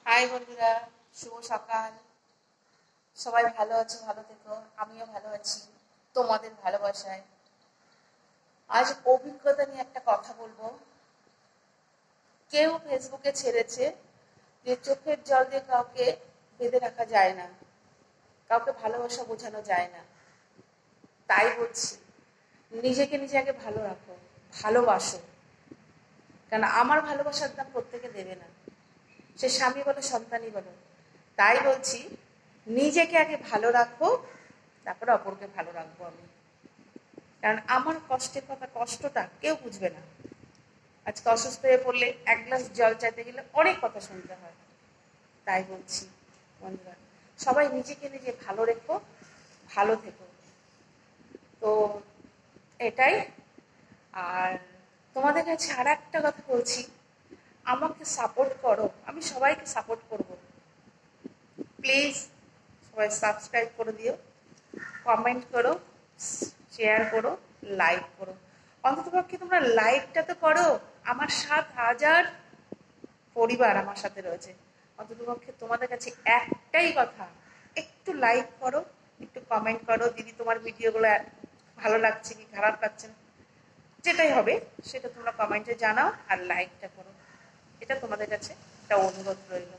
High বন্ধুরা, শুভ সকাল। সবাই ভালো আছো, ভালো থেকো। আমিও ভালো আছি তোমাদের ভালোবাসায়। আজ অভিজ্ঞতা নিয়ে একটা কথা বলবো। কেউ ফেসবুকে ছেড়েছে যে চোখের জল দিয়ে কাউকে বেঁধে রাখা যায় না, কাউকে ভালোবাসা বোঝানো যায় না। তাই বলছি, নিজেকে নিজে আগে ভালো রাখো, ভালোবাসো। কারণ আমার ভালোবাসার দাম প্রত্যেকে দেবে না, সে স্বামী বলো সন্তানই বলো। তাই বলছি, নিজেকে আগে ভালো রাখবো, তারপরে অপরকে ভালো রাখবো আমি। কারণ আমার কষ্টটা কেউ বুঝবে না। আজকে অসুস্থ হয়ে পড়লে এক গ্লাস জল চাইতে গেলে অনেক কথা শুনতে হয়। তাই বলছি বন্ধুরা, সবাই নিজেকে নিজে ভালো রেখো, ভালো থেকো। তো এটাই। আর তোমাদের কাছে আর একটা কথা বলছি, আমাকে সাপোর্ট করো, আমি সবাইকে সাপোর্ট করব। প্লিজ সবাই সাবস্ক্রাইব করে দিও, কমেন্ট করো, শেয়ার করো, লাইক করো। অন্ততপক্ষে তোমরা লাইকটা তো করো। আমার 7,000 পরিবার আমার সাথে রয়েছে। অন্ততপক্ষে তোমাদের কাছে একটাই কথা, একটু লাইক করো, একটু কমেন্ট করো। দিদি তোমার ভিডিওগুলো ভালো লাগছে কি খারাপ লাগছে না, যেটাই হবে সেটা তোমরা কমেন্টে জানাও, আর লাইকটা করো। এটা তোমাদের কাছে একটা অনুরোধ রইল।